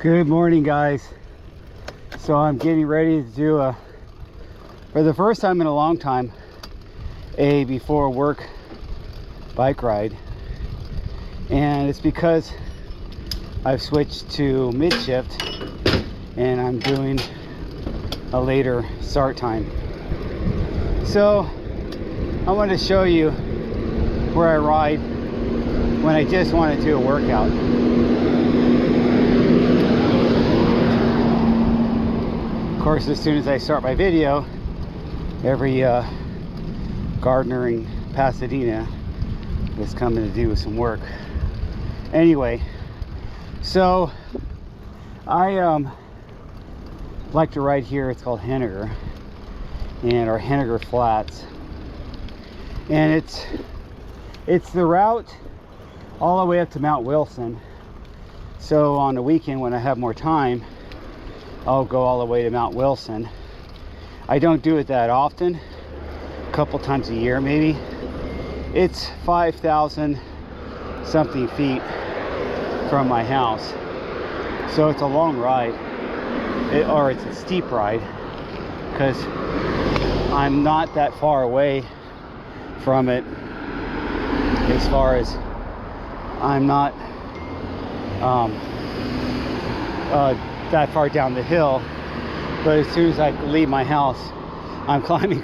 Good morning, guys. So I'm getting ready to do for the first time in a long time, a before work bike ride. And it's because I've switched to mid shift and I'm doing a later start time. So I want to show you where I ride when I just want to do a workout. Of course, as soon as I start my video, every gardener in Pasadena is coming to do some work. Anyway, so I like to ride here. It's called Henniger, and our Henniger Flats, and it's the route all the way up to Mount Wilson. So on the weekend when I have more time, I'll go all the way to Mount Wilson. I don't do it that often, a couple times a year maybe. It's 5,000 something feet from my house, so it's a long ride, or it's a steep ride, because I'm not that far away from it. As far as I'm not that far down the hill, but as soon as I leave my house, I'm climbing,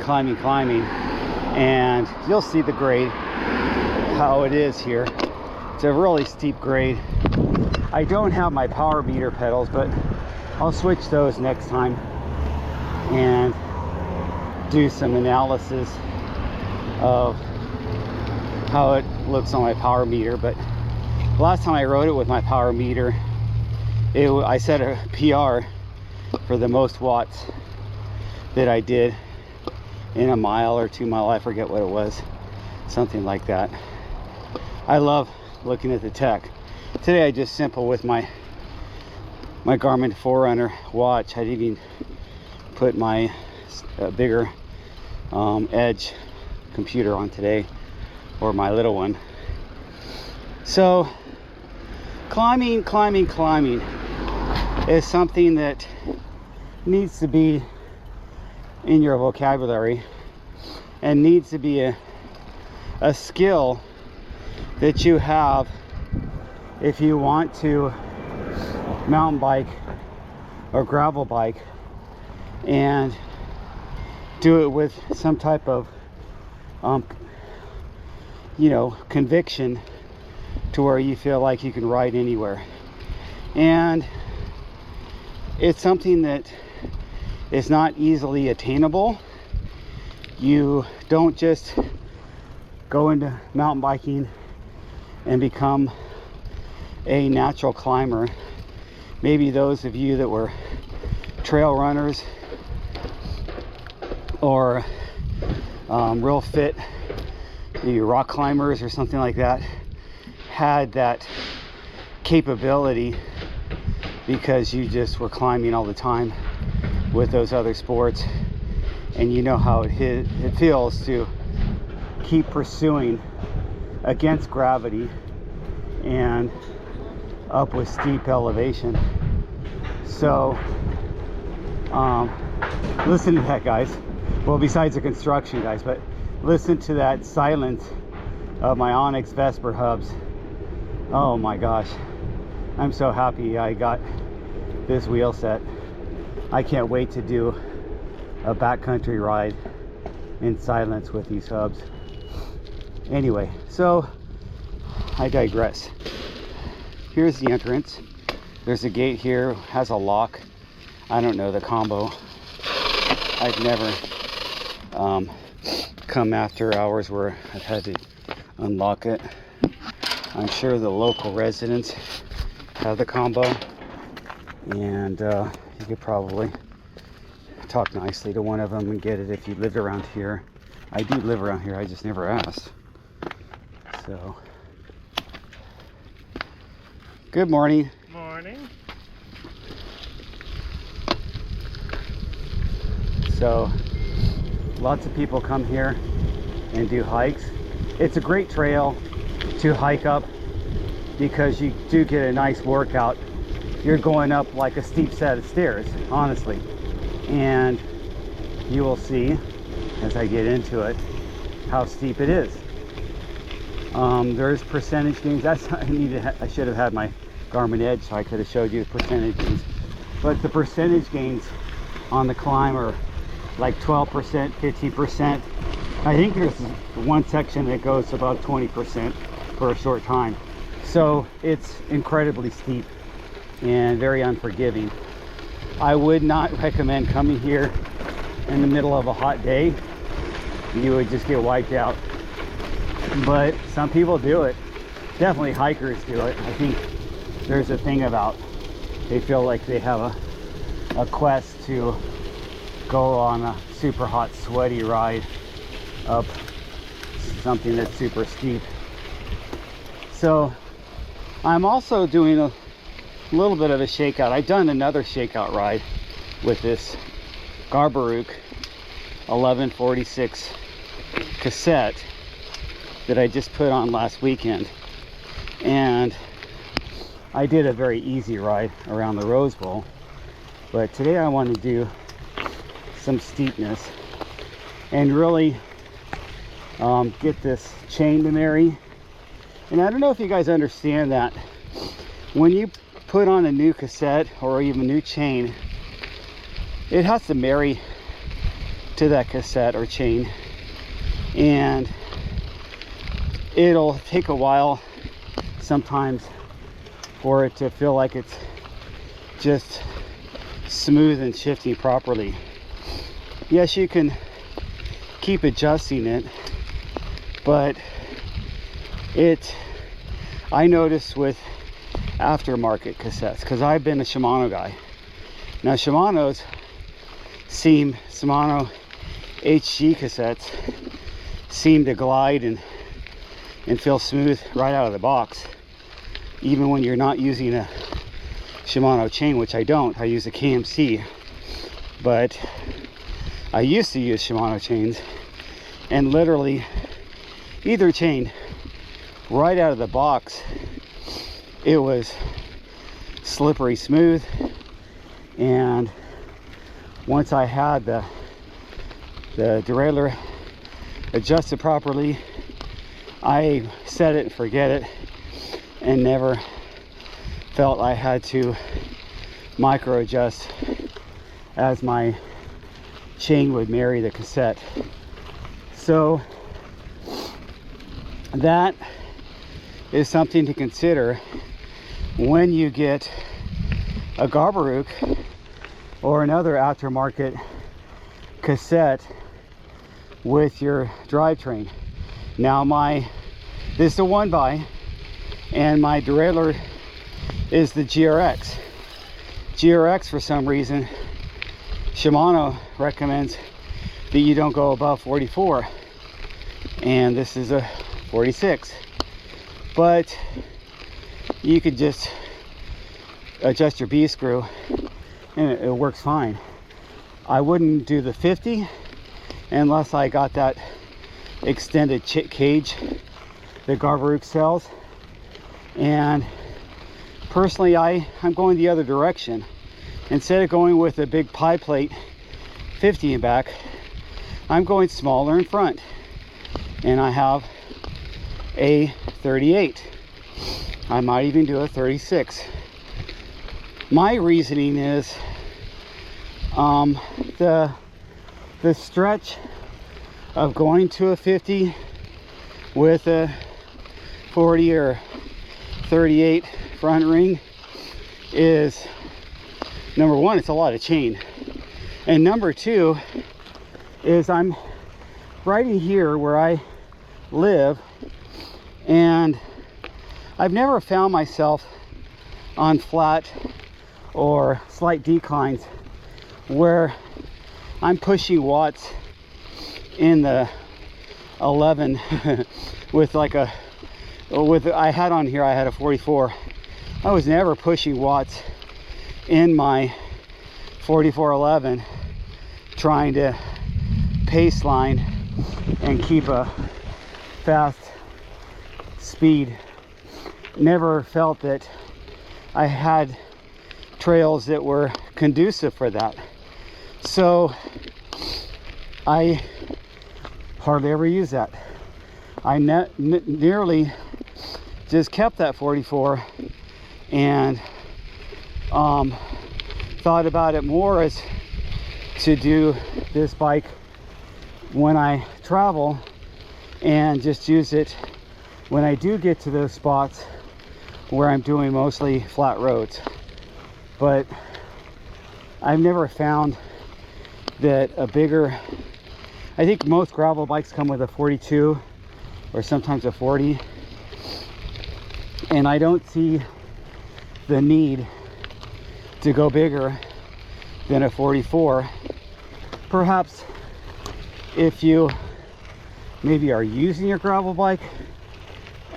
and you'll see the grade, how it is here. It's a really steep grade. I don't have my power meter pedals, but I'll switch those next time and do some analysis of how it looks on my power meter. But last time I rode it with my power meter, I set a PR for the most watts that I did in a mile or 2 mile. I forget what it was, something like that. I love looking at the tech. Today I just simple with my Garmin Forerunner watch. I didn't even put my bigger Edge computer on today, or my little one. So climbing is something that needs to be in your vocabulary and needs to be a skill that you have if you want to mountain bike or gravel bike and do it with some type of conviction to where you feel like you can ride anywhere. And it's something that is not easily attainable. You don't just go into mountain biking and become a natural climber. Maybe those of you that were trail runners or real fit, maybe rock climbers or something like that, had that capability because you just were climbing all the time with those other sports, and you know how it feels to keep pursuing against gravity and up with steep elevation. So listen to that, guys. Well, besides the construction, guys, but listen to that silence of my Onyx Vesper hubs. Oh my gosh, I'm so happy I got this wheel set. I can't wait to do a backcountry ride in silence with these hubs. Anyway, so I digress. Here's the entrance. There's a gate here, has a lock. I don't know the combo. I've never come after hours where I've had to unlock it. I'm sure the local residents have the combo, and you could probably talk nicely to one of them and get it if you lived around here. I do live around here, I just never asked. So, good morning. Morning. So, lots of people come here and do hikes. It's a great trail to hike up because you do get a nice workout you're going up like a steep set of stairs, honestly. And you will see as I get into it how steep it is. There's percentage gains. I should have had my Garmin Edge so I could have showed you the percentages. But the percentage gains on the climb are like 12%, 15%. I think there's one section that goes about 20% for a short time. So it's incredibly steep and very unforgiving. I would not recommend coming here in the middle of a hot day. You would just get wiped out. But some people do it. Definitely hikers do it. I think there's a thing about they feel like they have a quest to go on a super hot, sweaty ride up something that's super steep. So I'm also doing a little bit of a shakeout. I've done another shakeout ride with this Garbaruk 1146 cassette that I just put on last weekend, and I did a very easy ride around the Rose Bowl. But today I want to do some steepness and really get this chain to marry. And I don't know if you guys understand that when you put on a new cassette or even a new chain, it has to marry to that cassette or chain, and it'll take a while sometimes for it to feel like it's just smooth and shifting properly. Yes, you can keep adjusting it, but I noticed with aftermarket cassettes, because I've been a Shimano guy. Now Shimano HG cassettes seem to glide and feel smooth right out of the box, even when you're not using a Shimano chain, which I don't. I use a KMC, but I used to use Shimano chains, and literally either chain right out of the box, it was slippery smooth. And once I had the derailleur adjusted properly, I set it and forget it, and never felt I had to micro adjust as my chain would marry the cassette. So that is something to consider when you get a Garbaruk or another aftermarket cassette with your drivetrain. Now this is a 1x, and my derailleur is the GRX. GRX, for some reason, Shimano recommends that you don't go above 44, and this is a 46. But you could just adjust your B screw and it works fine. I wouldn't do the 50 unless I got that extended cage that Garbaruk sells. And personally, I'm going the other direction. Instead of going with a big pie plate 50 in back, I'm going smaller in front, and I have a 38. I might even do a 36. My reasoning is the stretch of going to a 50 with a 40 or 38 front ring is, number one, it's a lot of chain, and number two is I'm right in here where I live, and I've never found myself on flat or slight declines where I'm pushing watts in the 11 with I had on here, I had a 44. I was never pushing watts in my 4411 trying to pace line and keep a fast speed. Never felt that I had trails that were conducive for that. So I hardly ever use that. I nearly just kept that 44 and thought about it more as to do this bike when I travel and just use it when I do get to those spots where I'm doing mostly flat roads. But I've never found that a bigger, I think most gravel bikes come with a 42 or sometimes a 40, and I don't see the need to go bigger than a 44. Perhaps if you maybe are using your gravel bike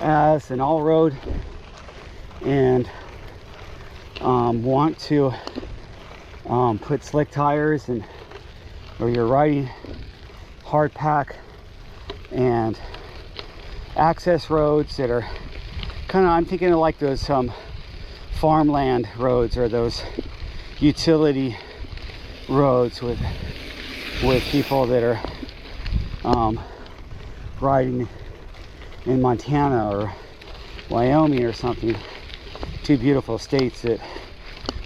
as an all-road and want to put slick tires, and or you're riding hard pack and access roads that are kind of, I'm thinking of like those farmland roads or those utility roads with people that are riding in Montana or Wyoming or something. Two beautiful states that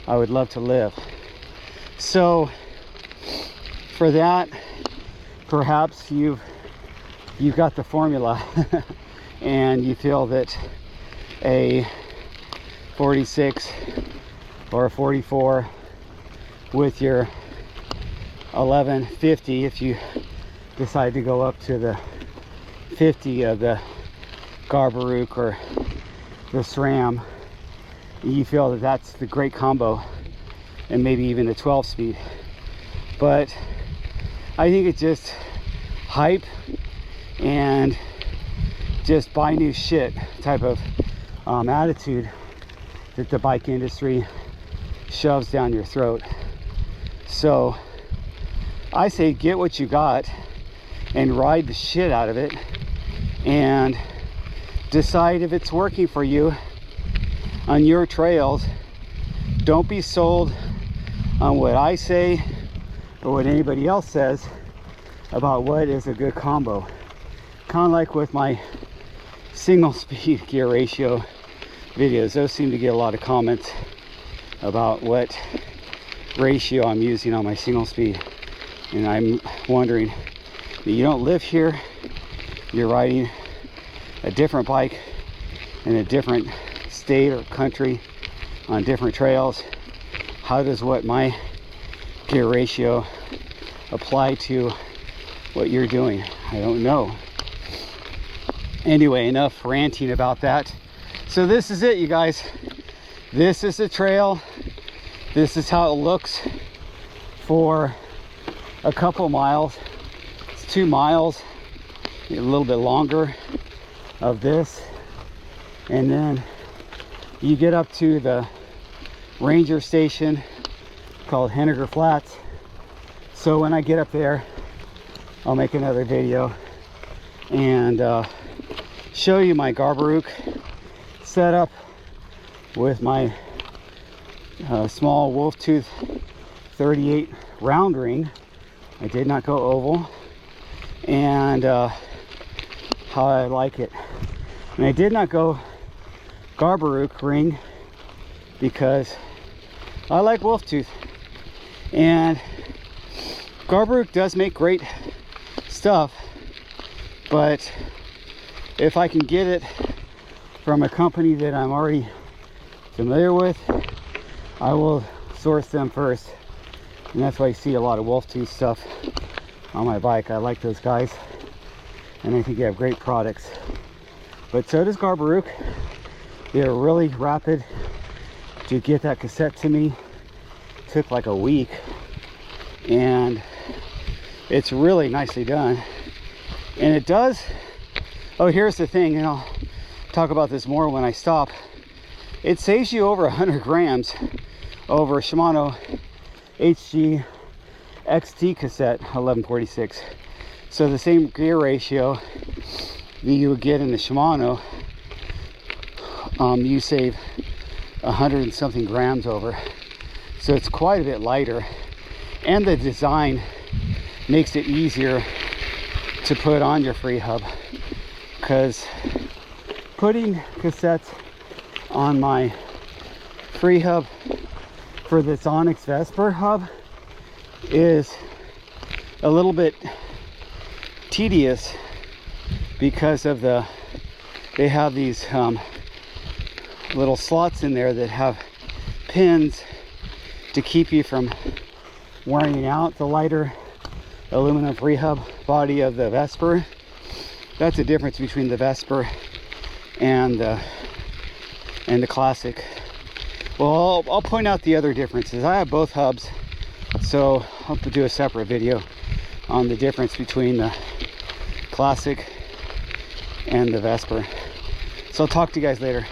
I would love to live. So for that, perhaps you've got the formula and you feel that a 46 or a 44 with your 1150, if you decide to go up to the 50 of the Garbaruk or the SRAM, you feel that that's the great combo, and maybe even the 12 speed. But I think it's just hype and just buy new shit type of attitude that the bike industry shoves down your throat. So I say get what you got and ride the shit out of it and decide if it's working for you on your trails. Don't be sold on what I say or what anybody else says about what is a good combo. Kind of like with my single speed gear ratio videos, those seem to get a lot of comments about what ratio I'm using on my single speed, and I'm wondering, you don't live here, you're riding a different bike in a different state or country on different trails. How does what my gear ratio apply to what you're doing? I don't know. Anyway, enough ranting about that. So this is it, you guys. This is the trail. This is how it looks for a couple miles. It's 2 miles, a little bit longer of this, and then you get up to the ranger station called Henniger Flats. So when I get up there, I'll make another video and show you my Garbaruk setup with my small wolf tooth 38 round ring. I did not go oval, and how I like it. And I did not go Garbaruk ring because I like wolf tooth, and Garbaruk does make great stuff, but if I can get it from a company that I'm already familiar with, I will source them first. And that's why you see a lot of wolf tooth stuff on my bike. I like those guys, and I think they have great products. But so does Garbaruk. They're really rapid to get that cassette to me. It took like a week, and it's really nicely done. And it does, oh, here's the thing, and I'll talk about this more when I stop. It saves you over 100 grams over Shimano HG XT cassette 1146. So the same gear ratio that you would get in the Shimano, you save 100 and something grams over. so it's quite a bit lighter, and the design makes it easier to put on your free hub, because putting cassettes on my free hub for this Onyx Vesper hub is a little bit tedious because of they have these little slots in there that have pins to keep you from wearing out the lighter aluminum free hub body of the Vesper. That's the difference between the Vesper and the Classic. Well, I'll point out the other differences. I have both hubs, so I'll do a separate video on the difference between the Classic and the Vesper. So I'll talk to you guys later.